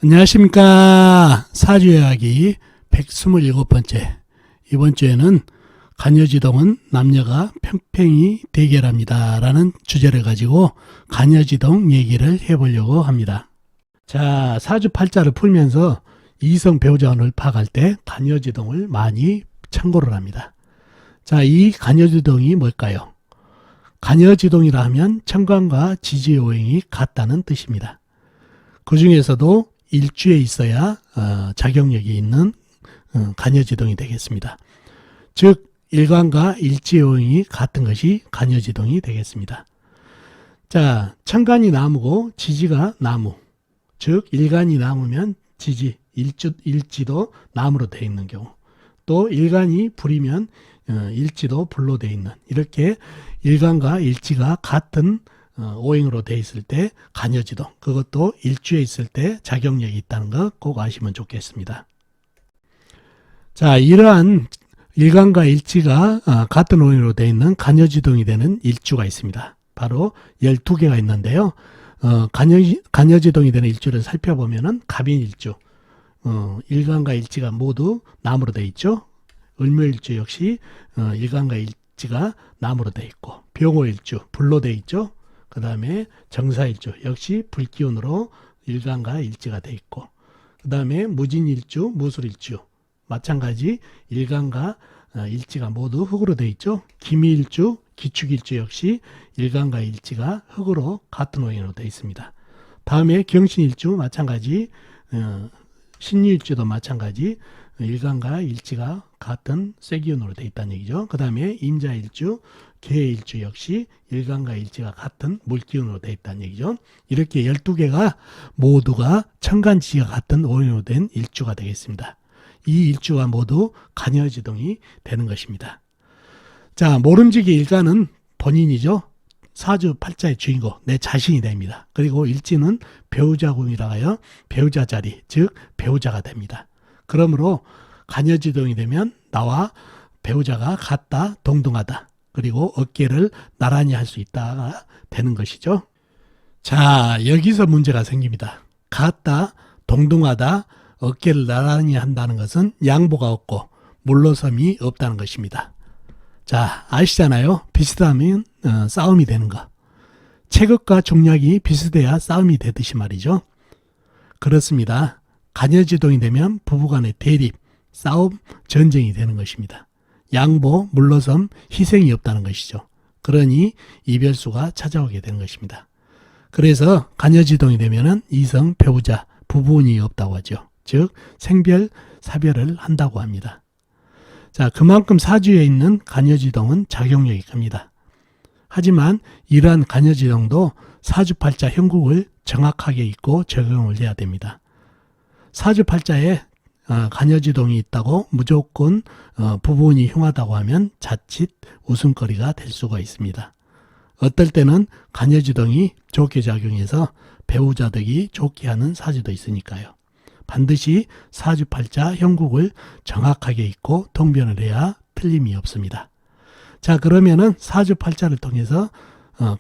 안녕하십니까. 사주이야기 127번째. 이번 주에는 간여지동은 남녀가 평평히 대결합니다 라는 주제를 가지고 간여지동 얘기를 해보려고 합니다. 자, 사주 팔자를 풀면서 이성 배우자운을 파악할 때 간여지동을 많이 참고를 합니다. 자, 이 간여지동이 뭘까요? 간여지동이라 하면 천간과 지지의 오행이 같다는 뜻입니다. 그 중에서도 일주에 있어야 작용력이 있는 간여지동이 되겠습니다. 즉 일간과 일지의 오행이 같은 것이 간여지동이 되겠습니다. 자, 천간이 나무고 지지가 나무, 즉 일간이 나무면 지지, 일지도 나무로 되어 있는 경우, 또 일간이 불이면 일지도 불로 되어 있는, 이렇게 일간과 일지가 같은 오행으로 되어 있을 때 간여지동, 그것도 일주에 있을 때 작용력이 있다는 거 꼭 아시면 좋겠습니다. 자, 이러한 일간과 일지가 같은 오행으로 되어 있는 간여지동이 되는 일주가 있습니다. 바로 12개가 있는데요. 간여지동이 되는 일주를 살펴보면은 갑인일주, 일간과 일지가 모두 나무로 되어 있죠. 을묘일주 역시 일간과 일지가 나무로 되어 있고, 병호일주 불로 되어 있죠. 그 다음에 정사일주 역시 불기운으로 일간과 일지가 되어 있고, 그 다음에 무진일주, 무술일주 마찬가지 일간과 일지가 모두 흙으로 되어 있죠. 기미일주, 기축일주 역시 일간과 일지가 흙으로 같은 오행으로 되어 있습니다. 다음에 경신일주 마찬가지, 신유일주도 마찬가지 일간과 일지가 같은 쇠기운으로 되어 있다는 얘기죠. 그 다음에 임자일주, 개일주 역시 일간과 일지가 같은 물기운으로 되어 있다는 얘기죠. 이렇게 12개가 모두가 천간지지가 같은 오행으로 된 일주가 되겠습니다. 이 일주가 모두 간여지동이 되는 것입니다. 자, 모름지기 일간은 본인이죠. 사주 팔자의 주인공, 내 자신이 됩니다. 그리고 일지는 배우자궁이라 하여 배우자 자리, 즉 배우자가 됩니다. 그러므로 간여지동이 되면 나와 배우자가 같다, 동등하다, 그리고 어깨를 나란히 할 수 있다가 되는 것이죠. 자, 여기서 문제가 생깁니다. 같다, 동등하다, 어깨를 나란히 한다는 것은 양보가 없고 물러섬이 없다는 것입니다. 자, 아시잖아요. 비슷하면 싸움이 되는 거. 체급과 중량이 비슷해야 싸움이 되듯이 말이죠. 그렇습니다. 간여지동이 되면 부부간의 대립, 싸움, 전쟁이 되는 것입니다. 양보, 물러섬, 희생이 없다는 것이죠. 그러니 이별수가 찾아오게 되는 것입니다. 그래서 간여지동이 되면은 이성, 배우자, 부부운이 없다고 하죠. 즉 생별, 사별을 한다고 합니다. 자, 그만큼 사주에 있는 간여지동은 작용력이 큽니다. 하지만 이러한 간여지동도 사주팔자 형국을 정확하게 읽고 적용을 해야 됩니다. 사주팔자에 간여지동이 있다고 무조건 부부운이 흉하다고 하면 자칫 웃음거리가 될 수가 있습니다. 어떨 때는 간여지동이 좋게 작용해서 배우자 덕이 좋게 하는 사주도 있으니까요. 반드시 사주팔자 형국을 정확하게 읽고 통변을 해야 틀림이 없습니다. 자, 그러면은 사주팔자를 통해서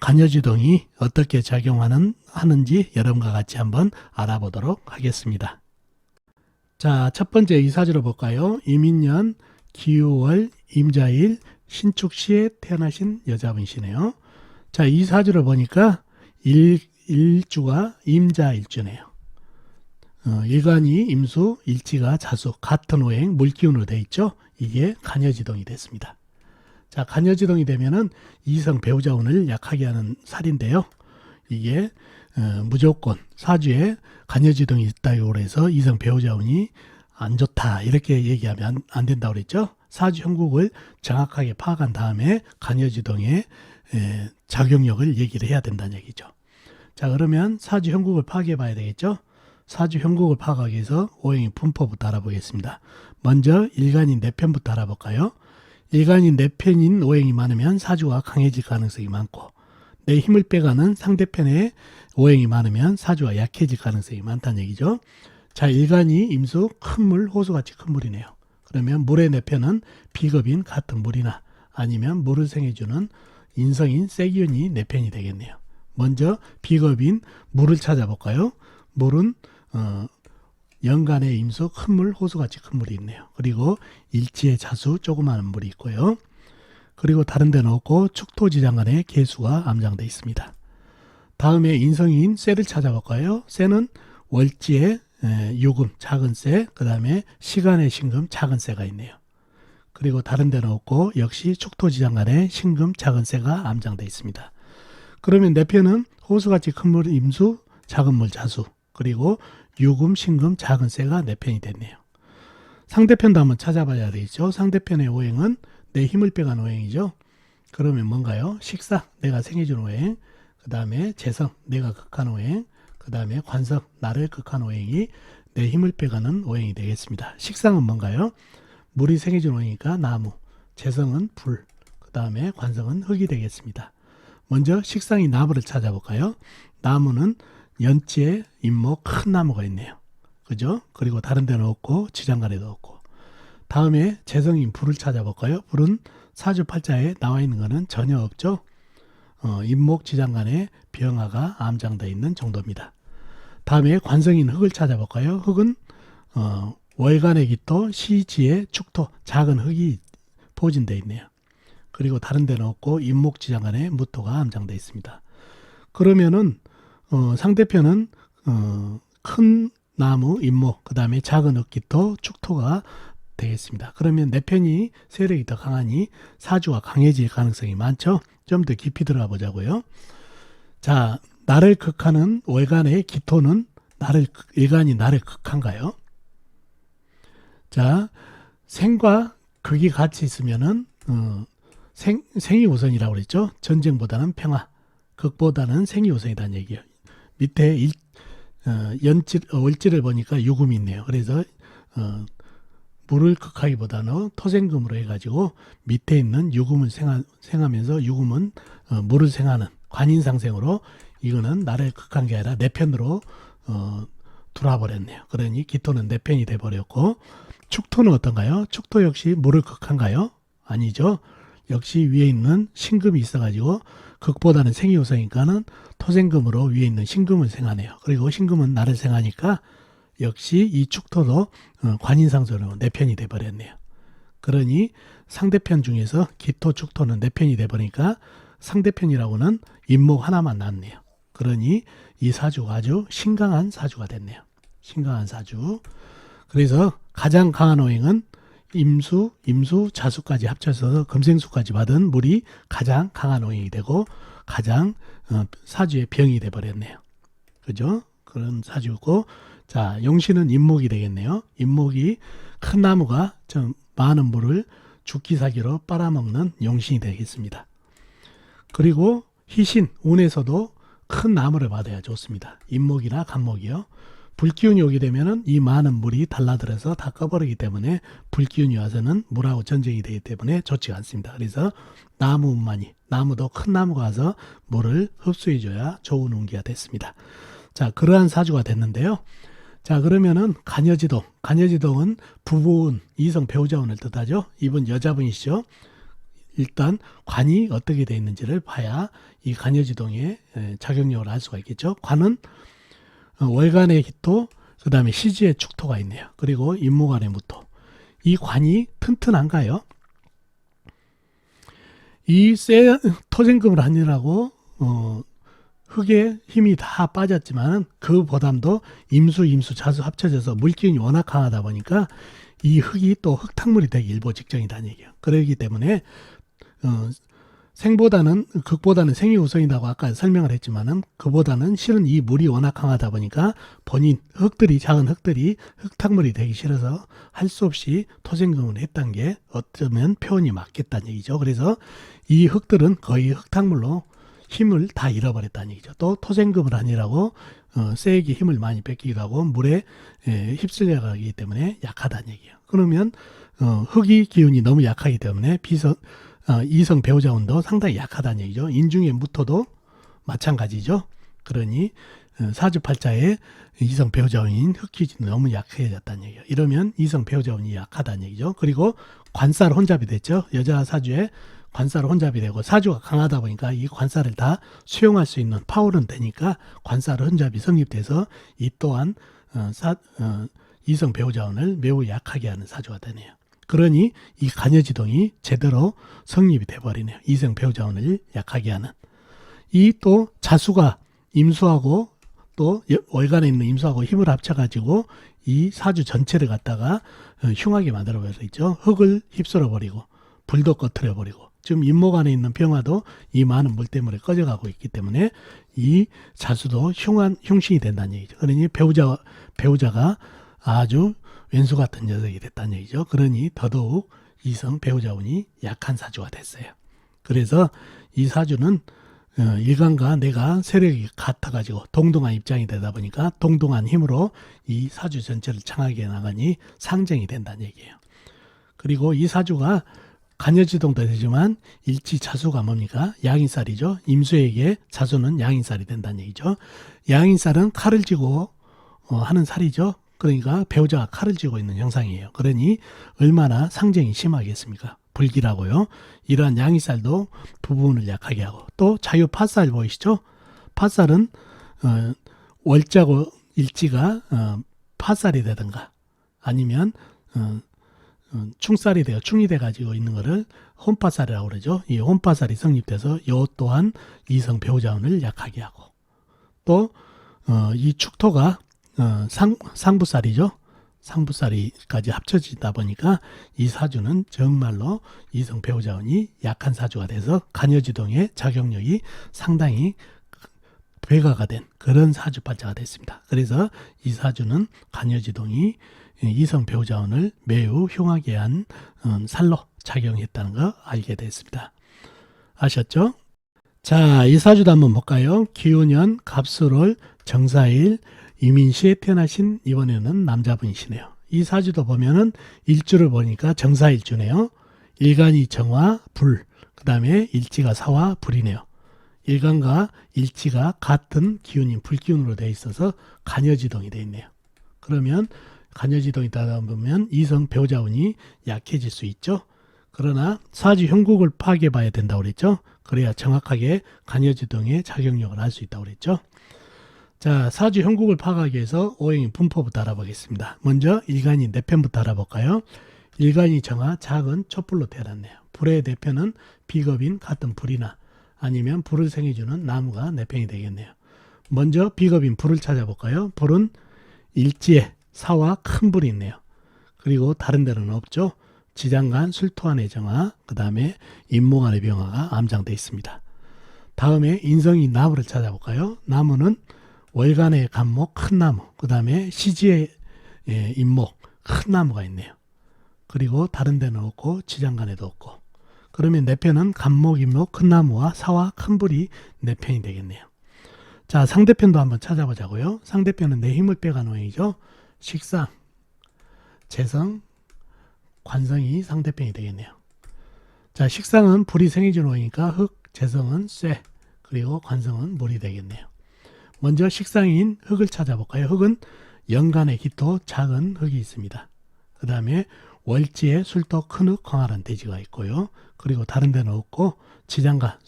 간여지동이 어떻게 작용하는지 여러분과 같이 한번 알아보도록 하겠습니다. 자, 첫 번째 이 사주로 볼까요? 이민년, 기우월, 임자일, 신축시에 태어나신 여자분이시네요. 자, 이 사주를 보니까 일주가 임자일주네요. 일간이 임수, 일지가 자수, 같은 오행, 물기운으로 되어 있죠. 이게 간여지동이 됐습니다. 자, 간여지동이 되면은 이성 배우자운을 약하게 하는 살인데요. 이게 무조건 사주에 간여지동이 있다고 해서 이성 배우자운이 안 좋다 이렇게 얘기하면 안 된다고 그랬죠. 사주 형국을 정확하게 파악한 다음에 간여지동의 작용력을 얘기를 해야 된다는 얘기죠. 자, 그러면 사주 형국을 파악해 봐야 되겠죠. 사주 형국을 파악하기 위해서 오행의 분포부터 알아보겠습니다. 먼저 일간인 내 편부터 알아볼까요? 일간인 내 편인 오행이 많으면 사주가 강해질 가능성이 많고, 내 힘을 빼가는 상대편의 오행이 많으면 사주가 약해질 가능성이 많다는 얘기죠. 자, 일간이 임수, 큰 물, 호수같이 큰 물이네요. 그러면 물의 내 편은 비겁인 같은 물이나 아니면 물을 생해주는 인성인 세기운이 내 편이 되겠네요. 먼저 비겁인 물을 찾아볼까요? 물은 연간의 임수 큰 물, 호수같이 큰 물이 있네요. 그리고 일지의 자수 조그마한 물이 있고요. 그리고 다른 데는 없고 축토지장간의 개수가 암장되어 있습니다. 다음에 인성인 쇠를 찾아볼까요? 쇠는 월지의 유금 작은 쇠, 그 다음에 시간의 신금 작은 쇠가 있네요. 그리고 다른 데는 없고 역시 축토지장간의 신금 작은 쇠가 암장되어 있습니다. 그러면 내 편은 호수같이 큰 물 임수, 작은 물 자수, 그리고 유금, 신금, 작은 쇠가 내 편이 됐네요. 상대편도 한번 찾아봐야 되겠죠. 상대편의 오행은 내 힘을 빼간 오행이죠. 그러면 뭔가요? 식사, 내가 생해준 오행, 그 다음에 재성, 내가 극한 오행, 그 다음에 관성, 나를 극한 오행이 내 힘을 빼가는 오행이 되겠습니다. 식상은 뭔가요? 물이 생해준 오행이니까 나무, 재성은 불, 그 다음에 관성은 흙이 되겠습니다. 먼저 식상이 나무를 찾아볼까요? 나무는 연지에 임목 큰 나무가 있네요. 그죠? 그리고 다른 데는 없고 지장간에도 없고. 다음에 재성인 불을 찾아볼까요? 불은 사주팔자에 나와 있는 것은 전혀 없죠. 임목 지장간에 병화가 암장되어 있는 정도입니다. 다음에 관성인 흙을 찾아볼까요? 흙은 월간의 기토, 시지의 축토, 작은 흙이 포진되어 있네요. 그리고 다른 데는 없고 임목 지장간에 무토가 암장되어 있습니다. 그러면은 상대편은 큰 나무, 임목, 그 다음에 작은 흙기토, 축토가 되겠습니다. 그러면 내 편이 세력이 더 강하니 사주가 강해질 가능성이 많죠. 좀 더 깊이 들어가 보자고요. 자, 나를 극하는 월간의 기토는 일간이 나를 극한가요? 자, 생과 극이 같이 있으면은 생이 우선이라고 그랬죠. 전쟁보다는 평화, 극보다는 생이 우선이라는 얘기예요. 밑에 월지를 보니까 유금이 있네요. 그래서 물을 극하기보다는 토생금으로 해가지고 밑에 있는 유금을 생하면서 유금은 물을 생하는 관인상생으로 이거는 나를 극한 게 아니라 내 편으로 돌아버렸네요. 그러니 기토는 내 편이 돼버렸고, 축토는 어떤가요? 축토 역시 물을 극한가요? 아니죠. 역시 위에 있는 신금이 있어가지고 극보다는 생이 우선이니까는 토생금으로 위에 있는 신금을 생하네요. 그리고 신금은 나를 생하니까 역시 이 축토도 관인상선으로 내 편이 돼버렸네요. 그러니 상대편 중에서 기토, 축토는 내 편이 돼버리니까 상대편이라고는 임목 하나만 남네요. 그러니 이 사주가 아주 신강한 사주가 됐네요. 신강한 사주. 그래서 가장 강한 오행은 임수, 자수까지 합쳐서 금생수까지 받은 물이 가장 강한 오행이 되고 가장 사주의 병이 돼버렸네요. 그죠? 그런 사주고, 자, 용신은 임목이 되겠네요. 임목이 큰 나무가 좀 많은 물을 죽기사기로 빨아먹는 용신이 되겠습니다. 그리고 희신, 운에서도 큰 나무를 받아야 좋습니다. 임목이나 간목이요. 불기운이 오게 되면은 이 많은 물이 달라들어서 다 꺼버리기 때문에 불기운이 와서는 물하고 전쟁이 되기 때문에 좋지가 않습니다. 그래서 나무도 큰 나무가 와서 물을 흡수해줘야 좋은 운기가 됐습니다. 자, 그러한 사주가 됐는데요. 자, 그러면은 간여지동은 부부운, 이성 배우자운을 뜻하죠. 이분 여자분이시죠. 일단 관이 어떻게 되어 있는지를 봐야 이 간여지동의 작용력을 알 수가 있겠죠. 관은 월간의 기토, 그 다음에 시지의 축토가 있네요. 그리고 임목간의 무토. 이 관이 튼튼한가요? 이 토생금을 하느라고 흙의 힘이 다 빠졌지만 그 보담도 임수, 자수 합쳐져서 물기운이 워낙 강하다 보니까 이 흙이 또 흙탕물이 되기 일보 직전이라는 얘기예요. 그렇기 때문에 극보다는 생이 우선이라고 아까 설명을 했지만은 그보다는 실은 이 물이 워낙 강하다 보니까 본인 작은 흙들이 흙탕물이 되기 싫어서 할 수 없이 토생금을 했던 게 어쩌면 표현이 맞겠다는 얘기죠. 그래서 이 흙들은 거의 흙탕물로 힘을 다 잃어버렸다는 얘기죠. 또 토생금을 하느라고 쇠에게 힘을 많이 뺏기기도 하고 물에 휩쓸려 가기 때문에 약하다는 얘기예요. 그러면 흙이 기운이 너무 약하기 때문에 이성 배우자운도 상당히 약하다는 얘기죠. 인중의 무토도 마찬가지죠. 그러니 사주팔자에 이성 배우자운인 흙기운이 너무 약해졌다는 얘기예요. 이러면 이성 배우자운이 약하다는 얘기죠. 그리고 관살 혼잡이 됐죠. 여자 사주에 관살 혼잡이 되고 사주가 강하다 보니까 이 관살을 다 수용할 수 있는 파워는 되니까 관살 혼잡이 성립돼서 이 또한 이성 배우자원을 매우 약하게 하는 사주가 되네요. 그러니 이 간여지동이 제대로 성립이 돼버리네요. 이성 배우자원을 약하게 하는. 이 또 자수가 임수하고 또 월간에 있는 임수하고 힘을 합쳐가지고 이 사주 전체를 갖다가 흉하게 만들어버려서 있죠. 흙을 휩쓸어 버리고 불도 꺼트려 버리고 지금 임목 안에 있는 병화도 이 많은 물 때문에 꺼져가고 있기 때문에 이 자수도 흉신이 된다는 얘기죠. 그러니 배우자가 아주 왼수 같은 녀석이 됐다는 얘기죠. 그러니 더더욱 이성 배우자운이 약한 사주가 됐어요. 그래서 이 사주는 일간과 내가 세력이 같아가지고 동등한 입장이 되다 보니까 동등한 힘으로 이 사주 전체를 장하게 나가니 상정이 된다는 얘기예요. 그리고 이 사주가 간여지동도 되지만 일지 자수가 뭡니까? 양인살이죠. 임수에게 자수는 양인살이 된다는 얘기죠. 양인살은 칼을 쥐고 하는 살이죠. 그러니까 배우자가 칼을 쥐고 있는 형상이에요. 그러니 얼마나 상정이 심하겠습니까? 불기라고요. 이러한 양이살도 부분을 약하게 하고 또 자유 팥살 보이시죠? 팥살은 월자고 일지가 팥살이 되든가 아니면 충살이 되어 충이 돼 가지고 있는 거를 혼팥살이라고 그러죠. 이 혼팥살이 성립돼서 요 또한 이성 배우자운을 약하게 하고 또 이 축토가 상부살이죠. 상부살이까지 합쳐지다 보니까 이 사주는 정말로 이성 배우자운이 약한 사주가 돼서 간여지동의 작용력이 상당히 배가가 된 그런 사주팔자가 됐습니다. 그래서 이 사주는 간여지동이 이성 배우자운을 매우 흉하게 한 살로 작용했다는 거 알게 됐습니다. 아셨죠? 자, 이 사주도 한번 볼까요? 기운년 갑술월 정사일 이민시에 태어나신 이번에는 남자분이시네요. 이 사주도 보면은 일주를 보니까 정사일주네요. 일간이 정화, 불, 그 다음에 일지가 사화, 불이네요. 일간과 일지가 같은 기운인 불기운으로 되어 있어서 간여지동이 되어 있네요. 그러면 간여지동이 되다 보면 이성 배우자운이 약해질 수 있죠. 그러나 사주 형국을 파악해 봐야 된다고 그랬죠. 그래야 정확하게 간여지동의 작용력을 알 수 있다고 그랬죠. 자, 사주 형국을 파악하기 위해서 오행의 분포부터 알아보겠습니다. 먼저 일간이 내편부터 알아볼까요? 일간이 정화 작은 촛불로 태어났네요. 불의 내편은 비겁인 같은 불이나 아니면 불을 생해주는 나무가 내편이 되겠네요. 먼저 비겁인 불을 찾아볼까요? 불은 일지에 사와 큰 불이 있네요. 그리고 다른 데는 없죠. 지장간 술토안의 정화, 그 다음에 인목안의 병화가 암장되어 있습니다. 다음에 인성이 나무를 찾아볼까요? 나무는 월간의 간목 큰 나무, 그 다음에 시지의 인목 큰 나무가 있네요. 그리고 다른 데는 없고 지장간에도 없고 그러면 내편은 간목 인목 큰 나무와 사와 큰 불이 내편이 되겠네요. 자, 상대편도 한번 찾아보자고요. 상대편은 내 힘을 빼간 오행이죠. 식상, 재성, 관성이 상대편이 되겠네요. 자, 식상은 불이 생해준 오행이니까 흙, 재성은 쇠, 그리고 관성은 물이 되겠네요. 먼저 식상인 흙을 찾아볼까요? 흙은 연간의 기토 작은 흙이 있습니다. 그 다음에 월지에 술토 큰 흙 광활한 대지가 있고요. 그리고 다른 데는 없고 지장간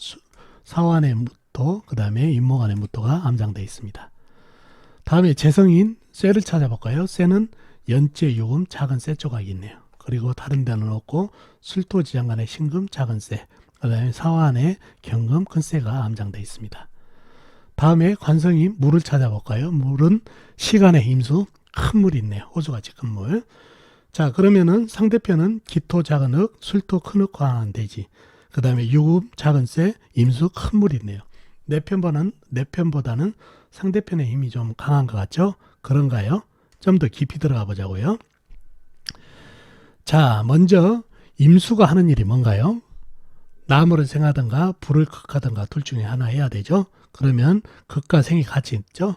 사완의 무토 그 다음에 인목안의 무토가 암장되어 있습니다. 다음에 재성인 쇠를 찾아볼까요? 쇠는 연지에 유금 작은 쇠 조각이 있네요. 그리고 다른 데는 없고 술토 지장간의 신금 작은 쇠 그 다음에 사완의 경금 큰 쇠가 암장되어 있습니다. 다음에 관성이 물을 찾아볼까요? 물은 시간의 임수 큰 물이 있네요. 호수같이 큰 물. 자, 그러면은 상대편은 기토 작은 흙, 술토 큰 흙 광활한 대지. 그 다음에 유금 작은 쇠, 임수 큰 물이 있네요. 내편보다는 상대편의 힘이 좀 강한 것 같죠? 그런가요? 좀 더 깊이 들어가 보자고요. 자, 먼저 임수가 하는 일이 뭔가요? 나무를 생하든가 불을 극하든가 둘 중에 하나 해야 되죠. 그러면 극과 생이 같이 있죠.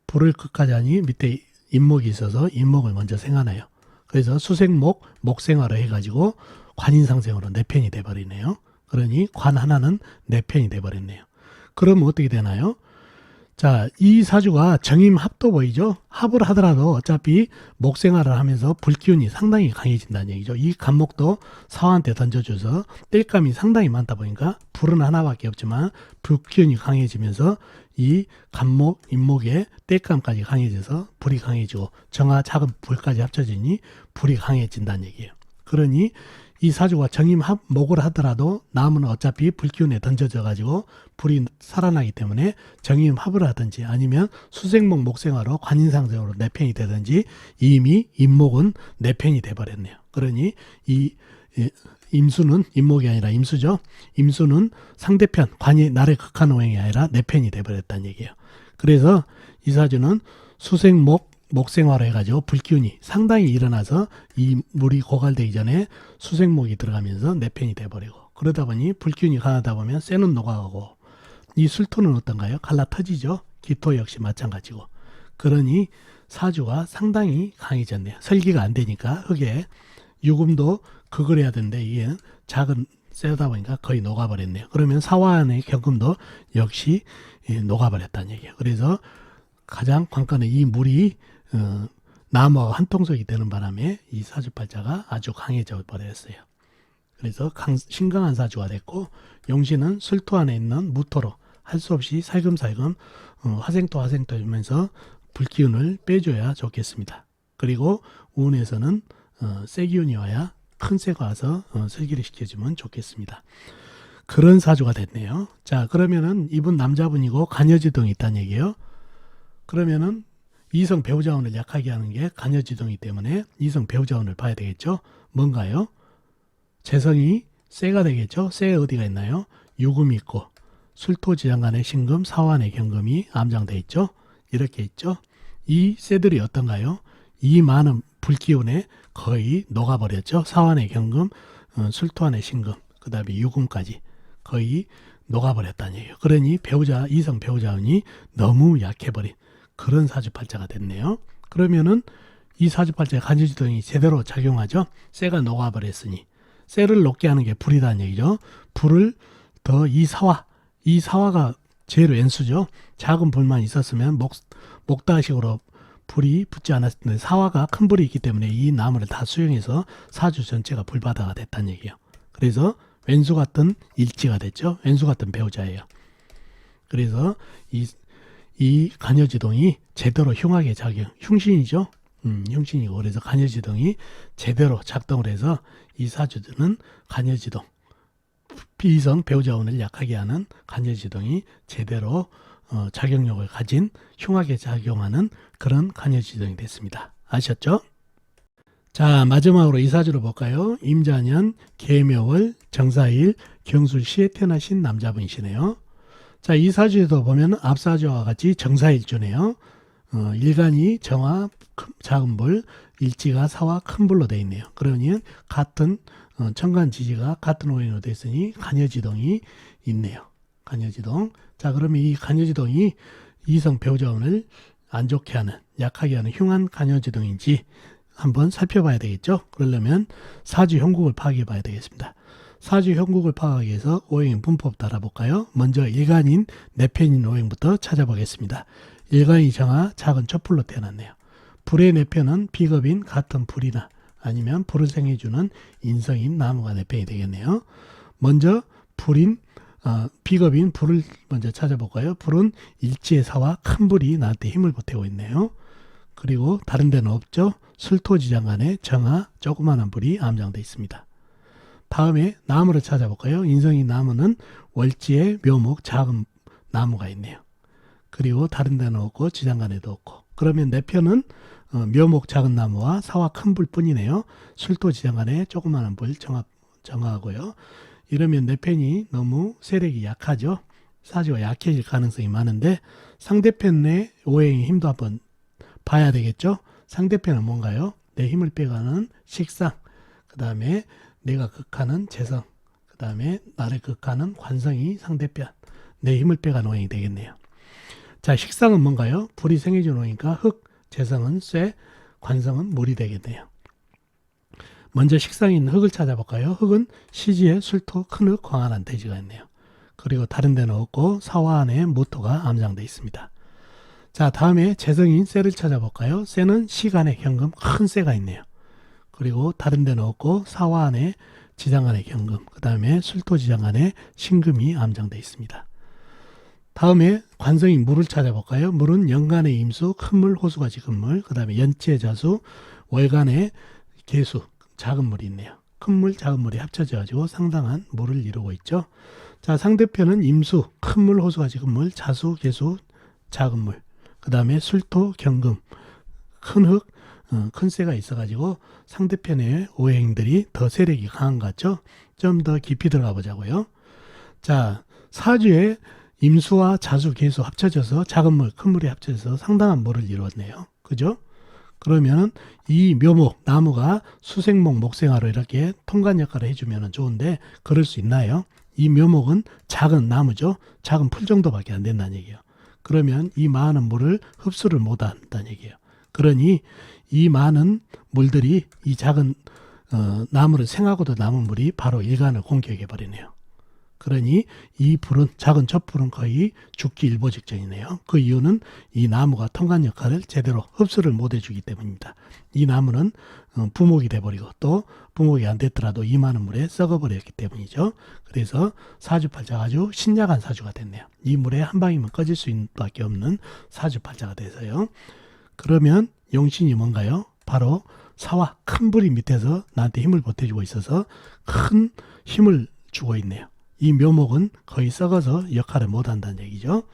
불을 극하자니 밑에 인목이 있어서 인목을 먼저 생하나요. 그래서 수생목, 목생화로 해가지고 관인상생으로 네 편이 돼버리네요. 그러니 관 하나는 네 편이 돼버렸네요. 그러면 어떻게 되나요? 자, 이 사주가 정임합도 보이죠? 합을 하더라도 어차피 목생활을 하면서 불기운이 상당히 강해진다는 얘기죠. 이 간목도 사화한테 던져줘서 땔감이 상당히 많다 보니까 불은 하나밖에 없지만 불기운이 강해지면서 이 간목, 임목에 땔감까지 강해져서 불이 강해지고 정화, 작은 불까지 합쳐지니 불이 강해진다는 얘기예요. 그러니 이 사주가 정임합목을 하더라도 나무는 어차피 불기운에 던져져 가지고 불이 살아나기 때문에 정임합을 하든지 아니면 수생목 목생화로 관인상생으로 내편이 되든지 이미 임목은 내편이 돼버렸네요. 그러니 이 임수는 임목이 아니라 임수죠. 임수는 상대편 관이 날의 극한 오행이 아니라 내편이 돼버렸다는 얘기예요. 그래서 이 사주는 수생목 목생화로 해가지고 불기운이 상당히 일어나서 이 물이 고갈되기 전에 수생목이 들어가면서 내편이 돼버리고 그러다 보니 불기운이 강하다 보면 쇠는 녹아가고 이 술토는 어떤가요? 갈라터지죠. 기토 역시 마찬가지고 그러니 사주가 상당히 강해졌네요. 설기가 안 되니까 흙에 유금도 극을 해야 되는데 이게 작은 세다 보니까 거의 녹아버렸네요. 그러면 사화 안의 경금도 역시 녹아버렸다는 얘기예요. 그래서 가장 관건은 이 물이 나무와 한통속이 되는 바람에 이 사주팔자가 아주 강해져 버렸어요. 그래서 신강한 사주가 됐고 용신은 술토 안에 있는 무토로 할 수 없이 살금살금 화생토 하면서 불기운을 빼줘야 좋겠습니다. 그리고 우운에서는 쇠기운이 와야 큰 쇠가 와서 설기를 시켜주면 좋겠습니다. 그런 사주가 됐네요. 자, 그러면은 이분 남자분이고 간여지동이 있다는 얘기예요. 그러면은 이성 배우자운을 약하게 하는 게 간여지동이기 때문에 이성 배우자운을 봐야 되겠죠. 뭔가요? 재성이 쇠가 되겠죠. 쇠 어디가 있나요? 유금이 있고 술토지장간의 신금, 사화안의 경금이 암장되어 있죠. 이렇게 있죠. 이 쇠들이 어떤가요? 이 많은 불기운에 거의 녹아버렸죠. 사화안의 경금, 술토안의 신금, 그 다음에 유금까지 거의 녹아버렸다는 얘기예요. 그러니 이성 배우자운이 너무 약해버린 그런 사주팔자가 됐네요. 그러면은 이 사주팔자의 간여지동이 제대로 작용하죠. 쇠가 녹아버렸으니 쇠를 녹게 하는 게 불이라는 얘기죠. 불을 더 이 사화가 제일 왼수죠. 작은 불만 있었으면 목다식으로 불이 붙지 않았을 텐데 사화가 큰 불이 있기 때문에 이 나무를 다 수용해서 사주 전체가 불바다가 됐다는 얘기예요. 그래서 왼수 같은 일지가 됐죠. 왼수 같은 배우자예요. 그래서 이 간여지동이 제대로 흉하게 흉신이죠. 흉신이고 그래서 간여지동이 제대로 작동을 해서 이 사주들은 간여지동 비이성 배우자운을 약하게 하는 간여지동이 제대로 작용력을 가진 흉하게 작용하는 그런 간여지동이 됐습니다. 아셨죠? 자, 마지막으로 이 사주를 볼까요? 임자년 계묘월 정사일 경술시에 태어나신 남자분이시네요. 자, 이 사주에도 보면 앞사주와 같이 정사일주네요. 일간이 정화 작은 불, 일지가 사화 큰 불로 되어 있네요. 그러니 같은 천간지지가 같은 오행으로 되어 있으니 간여지동이 있네요. 간여지동. 자, 그러면 이 간여지동이 이성 배우자운을 안 좋게 하는, 약하게 하는 흉한 간여지동인지 한번 살펴봐야 되겠죠. 그러려면 사주 형국을 파악해 봐야 되겠습니다. 사주 형국을 파악하기 위해서 오행의 분법 따라볼까요? 먼저 일간인 내편인 오행부터 찾아보겠습니다. 일간이 정화 작은 촛불로 태어났네요. 불의 내편은 비겁인 같은 불이나 아니면 불을 생해주는 인성인 나무가 내편이 되겠네요. 먼저 비겁인 불을 먼저 찾아볼까요? 불은 일지의 사와 큰 불이 나한테 힘을 보태고 있네요. 그리고 다른 데는 없죠. 술토지장간에 정화 조그마한 불이 암장되어 있습니다. 다음에 나무를 찾아볼까요? 인성인 나무는 월지에 묘목 작은 나무가 있네요. 그리고 다른 데는 없고 지장간에도 없고 그러면 내편은 묘목 작은 나무와 사화 큰 불뿐이네요. 술토지장간에 조그마한 불 정화하고요. 이러면 내편이 너무 세력이 약하죠. 사주가 약해질 가능성이 많은데 상대편 내 오행의 힘도 한번 봐야 되겠죠. 상대편은 뭔가요? 내 힘을 빼가는 식상, 그 다음에 내가 극하는 재성, 그 다음에 나를 극하는 관성이 상대편, 내 힘을 빼가는 오행이 되겠네요. 자, 식상은 뭔가요? 불이 생해주는 오행이니까 흙, 재성은 쇠, 관성은 물이 되겠네요. 먼저 식상인 흙을 찾아볼까요? 흙은 시지에 술토, 큰 흙, 광활한 대지가 있네요. 그리고 다른 데는 없고 사화 안에 무토가 암장되어 있습니다. 자, 다음에 재성인 쇠를 찾아볼까요? 쇠는 시간의 경금, 큰 쇠가 있네요. 그리고 다른 데는 없고 사화 안에 지장간의 경금, 그 다음에 술토 지장간에 신금이 암장되어 있습니다. 다음에 관성인 물을 찾아볼까요? 물은 연간의 임수, 큰물, 호수가 지금물, 그 다음에 연지의 자수, 월간의 개수, 작은 물이 있네요. 큰물, 작은 물이 합쳐져 가지고 상당한 물을 이루고 있죠. 자, 상대편은 임수, 큰물, 호수가 지금물, 자수, 개수, 작은 물, 그 다음에 술토, 경금, 큰 흙, 큰 쇠가 있어가지고 상대편의 오행들이 더 세력이 강한 것 같죠? 좀 더 깊이 들어가 보자고요. 자, 사주에 임수와 자수, 개수 합쳐져서 작은 물, 큰 물이 합쳐져서 상당한 물을 이루었네요. 그죠? 그러면 이 묘목, 나무가 수생목, 목생화로 이렇게 통관 역할을 해주면 좋은데 그럴 수 있나요? 이 묘목은 작은 나무죠. 작은 풀 정도밖에 안 된다는 얘기예요. 그러면 이 많은 물을 흡수를 못한다는 얘기예요. 그러니 이 많은 물들이 이 작은 나무를 생하고도 남은 물이 바로 일간을 공격해 버리네요. 그러니 이 불은, 작은 촛불은 거의 죽기 일보 직전이네요. 그 이유는 이 나무가 통관 역할을 제대로 흡수를 못 해주기 때문입니다. 이 나무는 부목이 돼버리고 또 부목이 안 됐더라도 이 많은 물에 썩어버렸기 때문이죠. 그래서 사주팔자가 아주 신약한 사주가 됐네요. 이 물에 한 방이면 꺼질 수 있는 밖에 없는 사주팔자가 돼서요. 그러면 용신이 뭔가요? 바로 사화, 큰 불이 밑에서 나한테 힘을 보태주고 있어서 큰 힘을 주고 있네요. 이 묘목은 거의 썩어서 역할을 못한다는 얘기죠.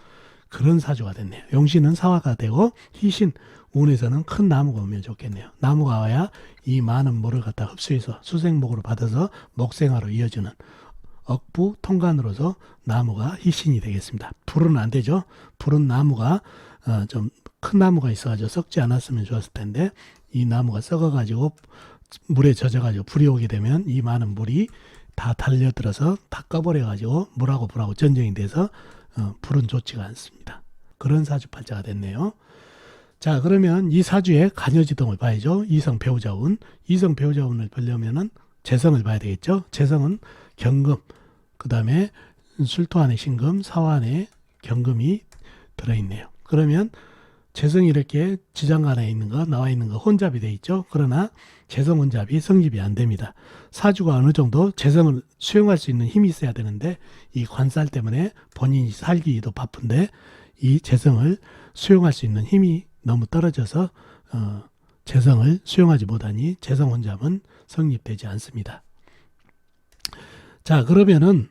그런 사주가 됐네요. 용신은 사화가 되고 희신, 운에서는 큰 나무가 오면 좋겠네요. 나무가 와야 이 많은 물을 갖다 흡수해서 수생목으로 받아서 목생화로 이어지는 억부 통관으로서 나무가 희신이 되겠습니다. 불은 안 되죠. 불은 나무가 좀 큰 나무가 있어가지고 썩지 않았으면 좋았을 텐데 이 나무가 썩어가지고 물에 젖어가지고 불이 오게 되면 이 많은 물이 다 달려들어서 다 꺼버려가지고 물하고 불하고 전쟁이 돼서 불은 좋지가 않습니다. 그런 사주팔자가 됐네요. 자, 그러면 이 사주의 간여지동을 봐야죠. 이성 배우자운. 이성 배우자운을 보려면은 재성을 봐야 되겠죠. 재성은 경금, 그 다음에 술토 안에 신금, 사화 안에 경금이 들어있네요. 그러면 재성이 이렇게 지장간에 있는 거, 나와 있는 거 혼잡이 돼 있죠. 그러나 재성 혼잡이 성립이 안 됩니다. 사주가 어느 정도 재성을 수용할 수 있는 힘이 있어야 되는데 이 관살 때문에 본인이 살기도 바쁜데 이 재성을 수용할 수 있는 힘이 너무 떨어져서 재성을 수용하지 못하니 재성 혼잡은 성립되지 않습니다. 자, 그러면은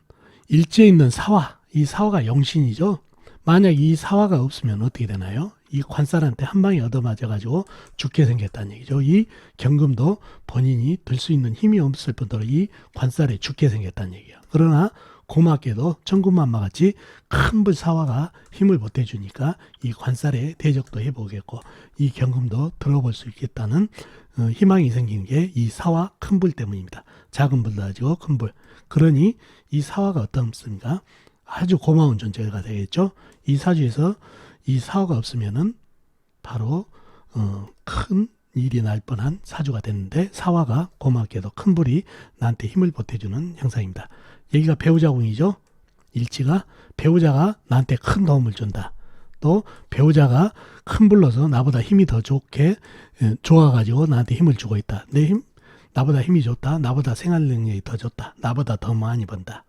일지에 있는 사화, 이 사화가 용신이죠. 만약 이 사화가 없으면 어떻게 되나요? 이 관살한테 한 방에 얻어맞아가지고 죽게 생겼다는 얘기죠. 이 경금도 본인이 들 수 있는 힘이 없을 뿐더러 이 관살에 죽게 생겼다는 얘기예요. 그러나 고맙게도 천군만마같이 큰 불 사화가 힘을 보태주니까 이 관살에 대적도 해보겠고 이 경금도 들어볼 수 있겠다는 희망이 생긴 게 이 사화 큰 불 때문입니다. 작은 불도 가지고 큰 불. 그러니 이 사화가 어떻습니까? 아주 고마운 존재가 되겠죠. 이 사주에서 이 사화가 없으면은 바로 큰 일이 날 뻔한 사주가 됐는데 사화가 고맙게도 큰 불이 나한테 힘을 보태주는 형상입니다. 여기가 배우자궁이죠. 일지가 배우자가 나한테 큰 도움을 준다. 또 배우자가 큰 불로서 나보다 힘이 더 좋게 좋아가지고 나한테 힘을 주고 있다. 나보다 힘이 좋다. 나보다 생활 능력이 더 좋다. 나보다 더 많이 번다.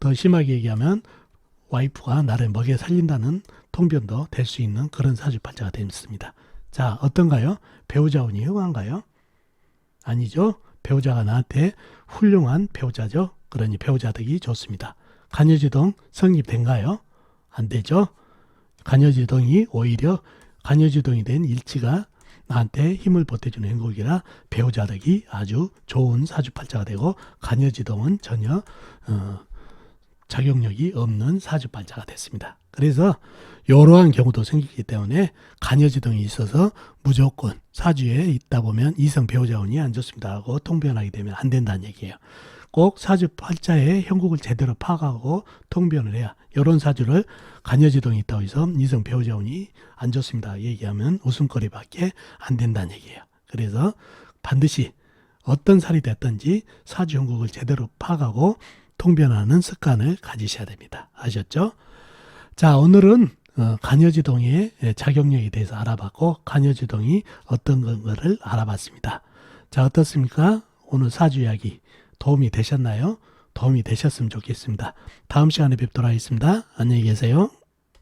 더 심하게 얘기하면 와이프가 나를 먹여 살린다는 통변도 될 수 있는 그런 사주팔자가 됐습니다. 자, 어떤가요? 배우자 운이 흥한가요? 아니죠. 배우자가 나한테 훌륭한 배우자죠. 그러니 배우자 덕이 좋습니다. 간여지동 성립된가요? 안 되죠. 간여지동이 오히려 간여지동이 된 일지가 나한테 힘을 보태주는 행복이라 배우자 덕이 아주 좋은 사주팔자가 되고 간여지동은 전혀 작용력이 없는 사주팔자가 됐습니다. 그래서 이러한 경우도 생기기 때문에 간여지동이 있어서 무조건 사주에 있다 보면 이성 배우자운이 안 좋습니다 하고 통변하게 되면 안 된다는 얘기예요. 꼭 사주팔자의 형국을 제대로 파악하고 통변을 해야 이런 사주를 간여지동이 있다고 해서 이성 배우자운이 안 좋습니다 얘기하면 웃음거리밖에 안 된다는 얘기예요. 그래서 반드시 어떤 살이 됐든지 사주 형국을 제대로 파악하고 통변하는 습관을 가지셔야 됩니다. 아셨죠? 자, 오늘은 간여지동의 작용력에 대해서 알아봤고 간여지동이 어떤 건가를 알아봤습니다. 자, 어떻습니까? 오늘 사주 이야기 도움이 되셨나요? 도움이 되셨으면 좋겠습니다. 다음 시간에 뵙도록 하겠습니다. 안녕히 계세요.